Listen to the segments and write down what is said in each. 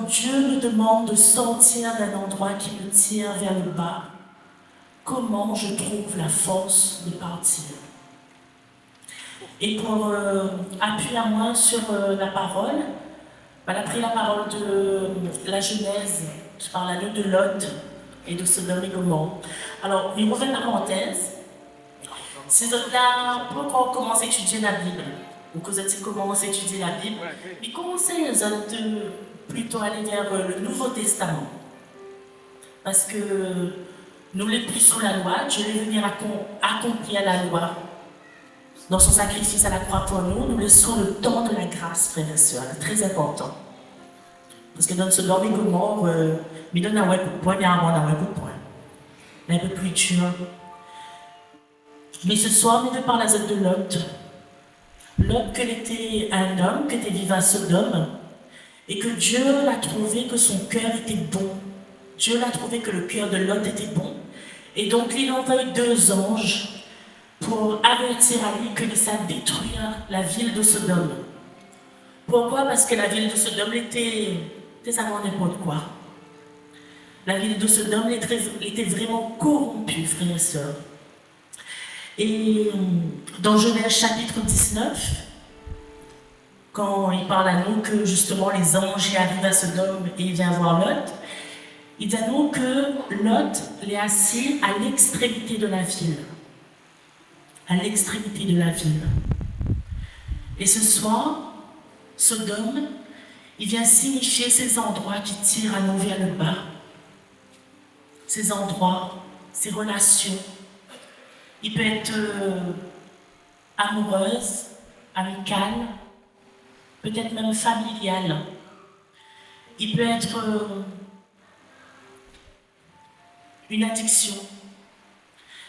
quand Dieu me demande de sortir d'un endroit qui me tire vers le bas, comment je trouve la force de partir? Et pour appuyer à moi sur la parole, elle a pris la parole de la Genèse, je parle de Lot et de Sodome et Gomorrhe. Alors, une nouvelle parenthèse, ces autres-là, pas encore commencé à étudier la Bible, ou que vous avez commencé à étudier la Bible, ils conseillent les autres de plutôt aller vers le Nouveau Testament. Parce que nous les plus sous la loi, Dieu est venu accomplir la loi. Dans son sacrifice à la croix pour nous, nous laissons le temps de la grâce, frères et sœurs, très important. Parce que dans ce Sodome et Gomorrhe, il donne un coup de poing, mais avant un coup de poing. Un peu plus dur. Mais ce soir, nous parlons de Lot. Lot, qu'il était un homme, qui était vivant à Sodome, et que Dieu l'a trouvé que son cœur était bon. Dieu l'a trouvé que le cœur de Lot était bon. Et donc, il envoie 2 anges pour avertir à lui que ça détruire la ville de Sodome. Pourquoi? Parce que la ville de Sodome était avant n'importe quoi. La ville de Sodome était vraiment corrompue, frères et sœurs. Et dans Genèse chapitre 19, quand il parle à nous que justement les anges arrivent à Sodome et il vient voir Lot, il dit à nous que Lot est assis à l'extrémité de la ville. À l'extrémité de la ville. Et ce soir, Sodome, il vient signifier ces endroits qui tirent à nous vers le bas. Ces endroits, ces relations. Il peut être amoureuse, amicale, peut-être même familiale. Il peut être une addiction.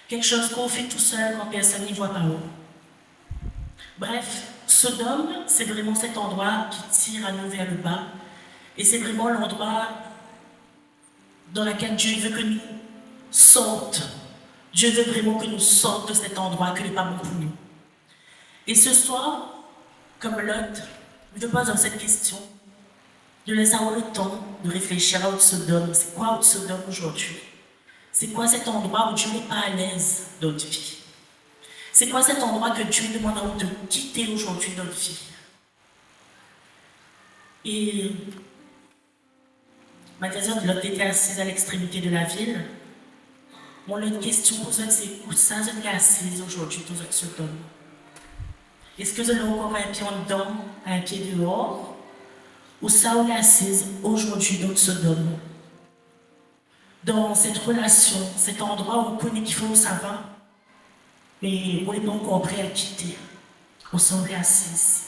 Quelque chose qu'on fait tout seul quand personne n'y voit pas haut. Bref, Sodome, c'est vraiment cet endroit qui tire à nous vers le bas. Et c'est vraiment l'endroit dans lequel Dieu veut que nous sortions. Dieu veut vraiment que nous sortions de cet endroit qui n'est pas bon pour nous. Et ce soir, comme Lot, je veux poser cette question, de laisser avoir le temps de réfléchir à Sodome. C'est quoi Sodome aujourd'hui? C'est quoi cet endroit où Dieu n'est pas à l'aise dans notre vie? C'est quoi cet endroit que Dieu demande à nous de quitter aujourd'hui dans notre vie? Et magasin de Lot était assise à l'extrémité de la ville. Mon autre question pour vous, c'est où ça vous êtes assise aujourd'hui dans votre Sodome? Est-ce que vous avez encore un pied en dedans, un pied dehors? Ou ça vous êtes assise aujourd'hui dans votre Sodome? Dans cette relation, cet endroit où on connaît qu'il faut, ça va, mais on n'est pas encore prêt à quitter. On semble assis.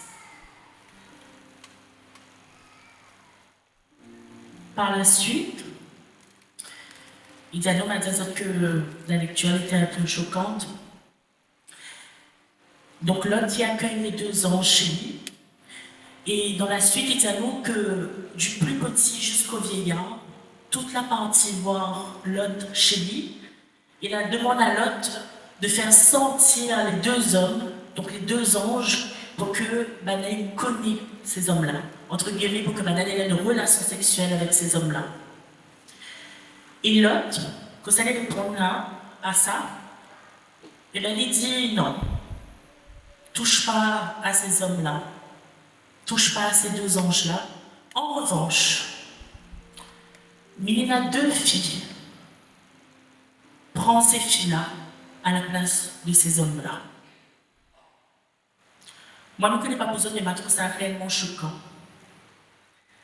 Par la suite, il dit à nous que la lecture était un peu choquante. Donc Lot y accueille les 2 anges chez lui. Et dans la suite, il dit à nous que du plus petit jusqu'au vieillard, toute la partie voir Lot chez lui, il demande à Lot de faire sortir les 2 hommes, donc les 2 anges, pour que Banaï connaisse ces hommes-là. Entre guillemets, pour que Banaï ait une relation sexuelle avec ces hommes-là. Et Lot, quand ça allait répondre là, à ça, et bien il dit non, touche pas à ces hommes-là, touche pas à ces 2 anges-là. En revanche, mais il y a 2 filles. Prends ces filles-là à la place de ces hommes-là. Moi, je ne connais pas besoin de mettre ça réellement choquant.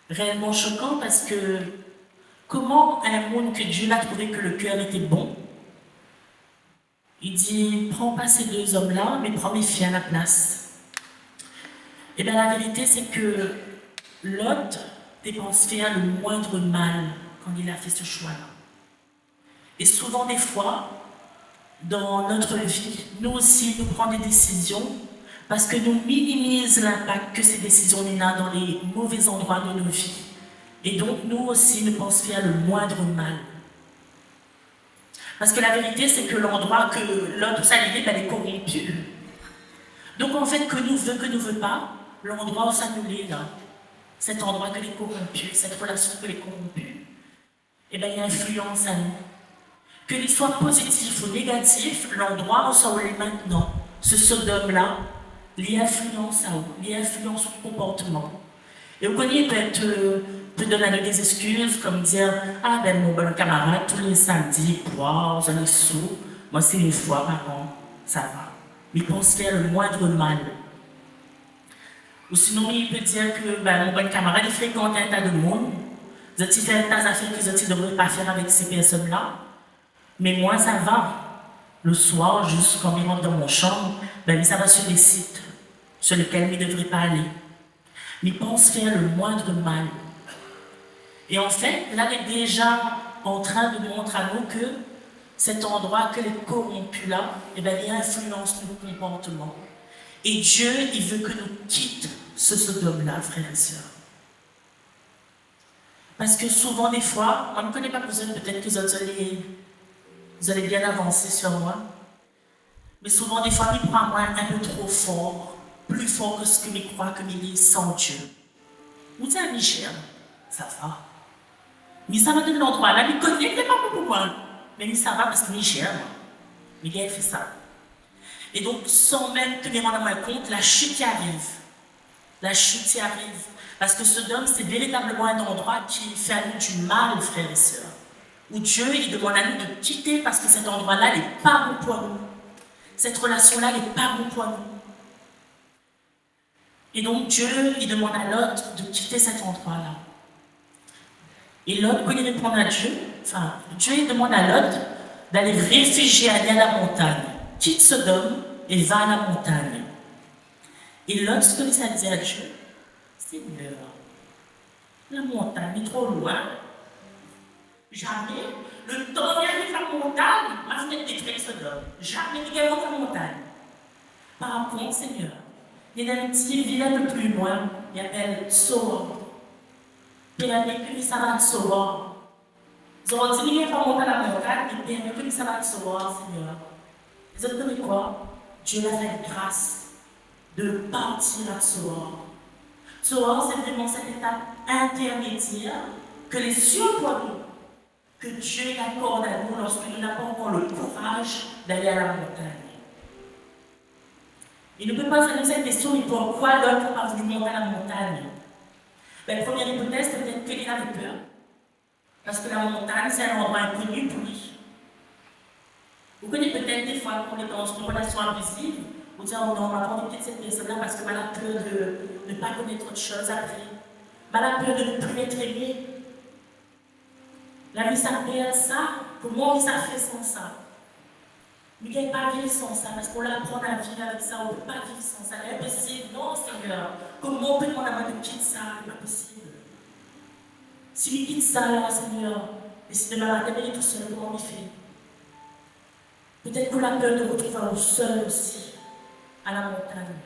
Réellement choquant parce que comment un monde que Dieu a trouvé que le cœur était bon, il dit, prends pas ces 2 hommes-là, mais prends mes filles à la place. Et bien la vérité, c'est que Lot dépense faire le moindre mal quand il a fait ce choix-là. Et souvent, des fois, dans notre vie, nous aussi, nous prenons des décisions parce que nous minimisons l'impact que ces décisions ont dans les mauvais endroits de nos vies. Et donc, nous aussi, nous pensons faire le moindre mal. Parce que la vérité, c'est que l'endroit que l'autre salivée, elle est corrompue. Donc, en fait, que nous veut pas, l'endroit où ça nous est là, cet endroit que les corrompus, cette relation que les corrompus, eh bien, il influence à nous. Que qu'il soit positif ou négatif, l'endroit où ça est maintenant, ce Sodome-là, il influence à nous, il influence le comportement. Et vous connaissez peut donner des excuses, comme dire, ah ben mon bon camarade, tous les samedis, wow, j'en ai sous, moi c'est une fois par an, ça va. Il pense faire le moindre mal. Ou sinon, il peut dire que ben, mon bon camarade, il fréquente un tas de monde, il fait un tas d'affaires qu'ils ne devraient pas faire avec ces personnes-là, mais moi ça va. Le soir, juste quand il rentre dans mon chambre, ben, ça va sur des sites sur lesquels il ne devrait pas aller. Il pense faire le moindre mal. Et en fait, là, il est déjà en train de montrer à nous que cet endroit que les corrompus là, eh bien, il influence nos comportements. Et Dieu, il veut que nous quittions ce Sodome-là, frères et sœurs. Parce que souvent, des fois, on ne connaît pas besoin, peut-être que vous allez bien avancer sur moi, mais souvent, des fois, il prend moi un peu trop fort, plus fort que ce que je crois que il est sans Dieu. Vous dites à Michel, ça va. Mais ça va de l'endroit là, il connaît pas beaucoup moi. Mais ça va parce que Michel, il a fait ça. Et donc, sans même tenir en compte, la chute y arrive. La chute y arrive. Parce que Sodome, c'est véritablement un endroit qui fait à nous du mal, frères et sœurs. Où Dieu, il demande à nous de quitter parce que cet endroit-là n'est pas bon pour nous. Cette relation-là n'est pas bon pour nous. Et donc, Dieu, il demande à Lot de quitter cet endroit-là. Et Lot, quand il répond à Dieu, enfin, Dieu il demande à Lot d'aller réfugier, aller à la montagne. Quitte Sodome et va à la montagne. Et Lot, ce que ça dit à Dieu, Seigneur, la montagne est trop loin. Jamais, le temps vient de la montagne, ma fenêtre détruit Sodome. Jamais il y a la montagne. Par contre, Seigneur, il y a une petite ville un peu plus loin, il s'appelle Sodome. Et la vécu, ça va te sauver. Ils ont dit, il n'y a pas monter à la montagne, et bien, vécu, ça va te sauver, Seigneur. Ils ont dit quoi? Dieu a fait grâce de partir à Tsoar. Tsoar, c'est vraiment cette étape intermédiaire que les cieux pour nous, que Dieu accorde à nous lorsque nous n'avons pas encore le courage d'aller à la montagne. Il ne peut pas se poser cette question, mais pourquoi l'autre n'a pas voulu monter à la montagne? La première hypothèse, c'est peut-être qu'il avait peur. Parce que la montagne, c'est un endroit inconnu pour lui. Vous connaissez peut-être des fois qu'on est dans une relation abusive, vous dites, oh non, on va pas envie de cette personne-là parce qu'elle a peur de ne pas connaître autre chose après. Elle a peur de ne plus être aimée. La vie s'appelle ça. Comment ça fait sans ça? Mais il ne peut pas vivre sans ça parce qu'on l'apprend à vivre avec ça. On ne peut pas vivre sans ça. C'est impossible. Non, Seigneur. Comment on peut demander à Dieu de quitter ça? Ce n'est pas possible. Si il quitte ça, là, Seigneur, et si demain matin, il est tout seul, comment il fait? Peut-être qu'on a peur de retrouver seul aussi, à la montagne.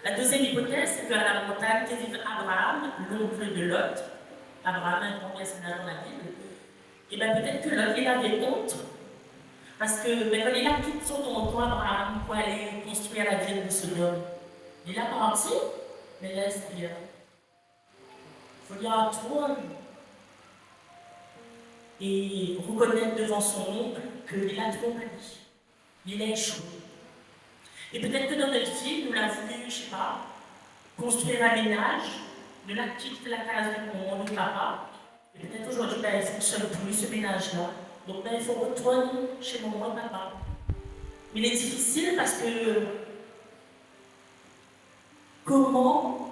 La deuxième hypothèse, c'est qu'à la montagne, il vit Abraham, l'oncle de Lot. Abraham est un personnage dans la Bible. Et bien peut-être que Lot, il avait honte. Parce que ben, quand il a quitté son territoire, Abraham, pour aller construire la ville de Sodome, il a parti, mais laisse dire. Il faut dire à tout le monde. Et reconnaître devant son oncle qu'il a trop mal. Il a échoué. Et peut-être que dans notre vie, nous l'avons voulu, je ne sais pas, construire un ménage, de la quitte la case de mon papa. Et peut-être aujourd'hui, ben, il fonctionne plus ce ménage-là. Donc ben, il faut retourner chez mon papa. Mais il est difficile parce que comment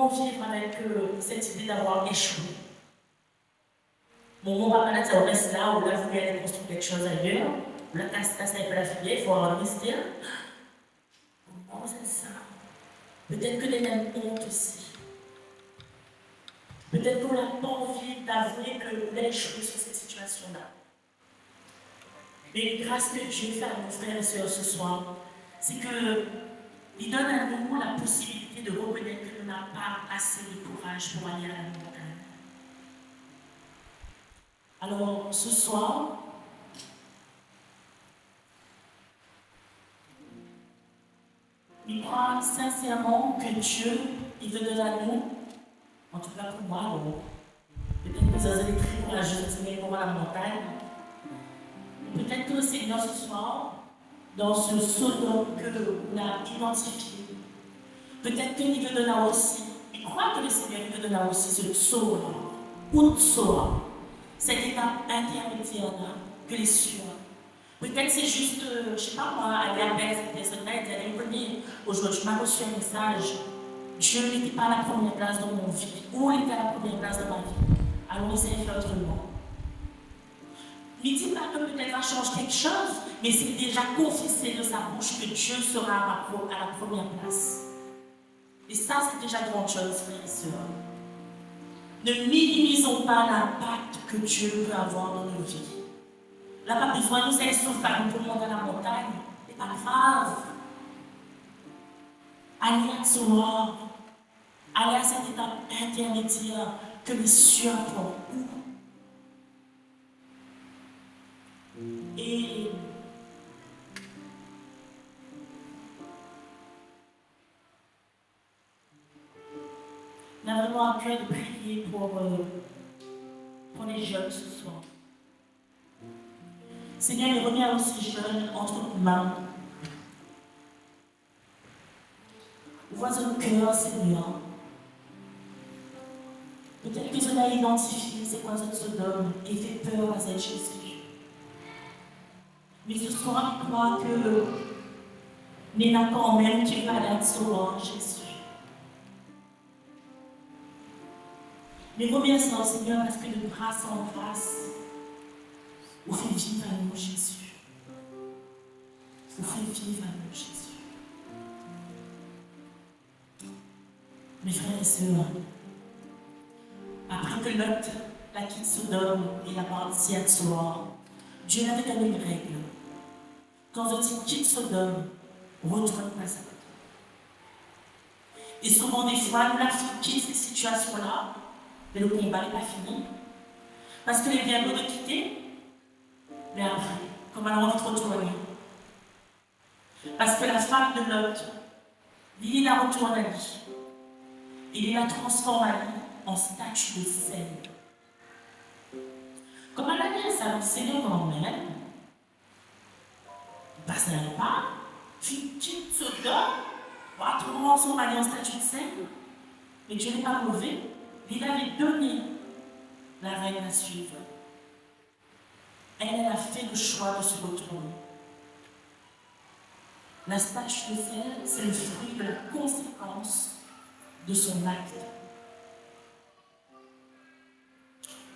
vivre avec cette idée d'avoir échoué? Mon papa a dit, on reste là, on a voulu aller construire quelque chose ailleurs, la casse n'est pas la filière, il faut avoir un mystère. Comment c'est ça? Peut-être que des mêmes honte aussi. Peut-être qu'on n'a pas envie d'avouer que nous avons échoué sur cette situation-là. Mais grâce que Dieu fait à nos frères et sœurs ce soir, c'est qu'il donne à nous la possibilité de reconnaître que nous n'avons pas assez de courage pour aller à la montagne. Alors, ce soir, Il croit sincèrement que Dieu, il veut donner à nous, en tout cas pour moi, bon, peut-être que vous allez très courageux de venir pour la montagne. Peut-être que le Seigneur ce soir, dans ce Sodome que l'on a identifié, peut-être qu'il veut donner aussi, il croit que le Seigneur veut donner aussi ce Sora, ou Sora, cette étape intermédiaire que les cieux. Peut-être c'est juste, je ne sais pas moi, aller à cette personne-là et dire, écoutez, aujourd'hui, je m'ai reçu un message. Dieu n'était pas à la première place dans mon vie, ou il était à la première place dans ma vie. Alors, essayez de faire autrement. Ne dit pas que peut-être va changer quelque chose, mais c'est déjà confessé de sa bouche que Dieu sera à la première place. Et ça, c'est déjà grande chose, frères et sœurs. Ne minimisons pas l'impact que Dieu peut avoir dans nos vies. Là, pas besoin de nous aller sauf par tout le monde dans la montagne. C'est pas grave. Allez à Zoar. Allez à cette étape intermédiaire que les cieux apportent. Et on a vraiment à cœur de prier pour les jeunes ce soir. Seigneur, il revient à ces jeunes entre nos mains. Ouvre nos cœurs, Seigneur. Peut-être que tu as identifié c'est quoi ce Sodome et fait peur à cette Jésus. Mais ce soir, je crois que mais là quand même, tu vas aller sauver Jésus. Mais remercions, Seigneur, parce que de grâce en grâce, vous fait vivre à nous, Jésus. Vous fait vivre à nous, Jésus. Mes frères et sœurs, après que Lot la quitte Sodome et la partie à Tsoar, Dieu avait donné une règle. Quand on quitte Sodome, retourne pas ça. Et souvent, des fois, nous la quitte cette situation-là, mais le combat n'est pas fini. Parce que les bien beaux de quitter, mais après, comme elle a envie de retourner. Parce que la femme de Lot, il la retourne à lui. Il la transforme à lui en statue de sel. Comme elle a dit ça, le Seigneur quand même, parce qu'elle n'est pas, puis quitte Sodome, pour transformer à lui en statue de sel. Mais Dieu n'est pas mauvais. Il avait donné la règle à suivre. Elle a fait le choix de se retourner. La statue de sel, c'est le fruit de la conséquence de son acte.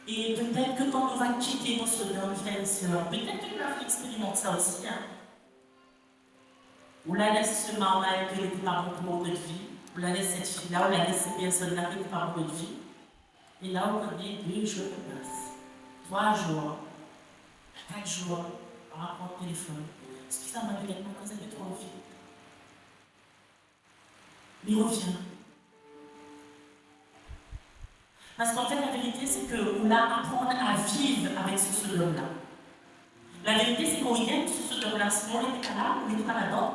Et peut-être que quand on va quitter nos soldats, frères et sœurs, peut-être que nous avons expérimenté ça aussi. On la laisse ce marmaille qui n'était pas bon pour notre vie. On la laisse cette fille-là, on la laisse cette personne-là qui n'était pas bon pour notre vie. Et là, on revient 2 jours de place, 3 jours, 4 jours, par rapport au téléphone. Excusez-moi, peut-être pas que ça fait trop vite. Mais reviens. Parce qu'en fait, la vérité, c'est qu'on a apprendre à vivre avec ce Sodome-là. La vérité, c'est qu'on aime ce Sodome-là. Sinon, on n'était pas là, on n'était pas là-dedans.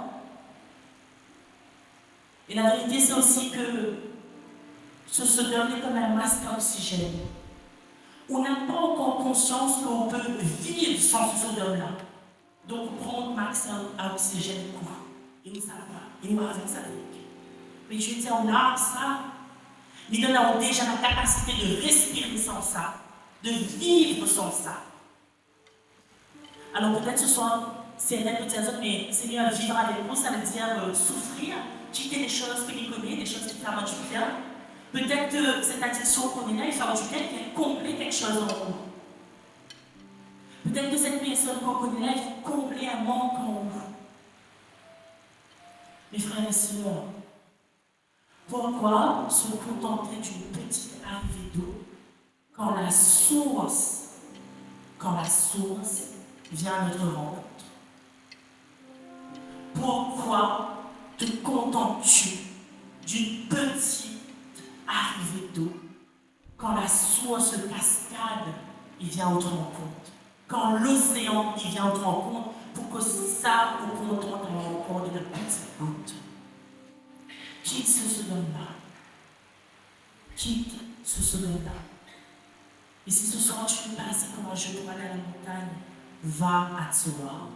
Et la vérité, c'est aussi que ce Sodome est comme un masque à oxygène. On n'a pas encore conscience qu'on peut vivre sans ce Sodome-là. Donc, on prend le masque à oxygène et on ne savent pas. Et on avec ça. Mais je veux dire, on a ça. Mais nous avons déjà la capacité de respirer sans ça, de vivre sans ça. Alors peut-être ce soir, c'est vrai que tu as dit, mais Seigneur, vivre avec nous, ça veut dire souffrir, quitter les choses que nous connaissons, des choses qui font du bien. Peut-être que cette addiction qu'on est là, il fait du bien, qu'elle comble quelque chose en nous. Peut-être que cette personne qu'on connaît là, il faut combler un manque en nous. Mes frères et sœurs, pourquoi se contenter d'une petite arrivée d'eau quand la source vient à notre rencontre? Pourquoi te contentes-tu d'une petite arrivée d'eau quand la source cascade vient à notre rencontre? Quand l'océan vient à notre rencontre pour que ça nous contente à la rencontre de la petite goutte? quitte ce Sodome-là. Quitte ce Sodome-là. Et si ce soir tu ne passes comment je dois aller à la montagne, va à Tsoar.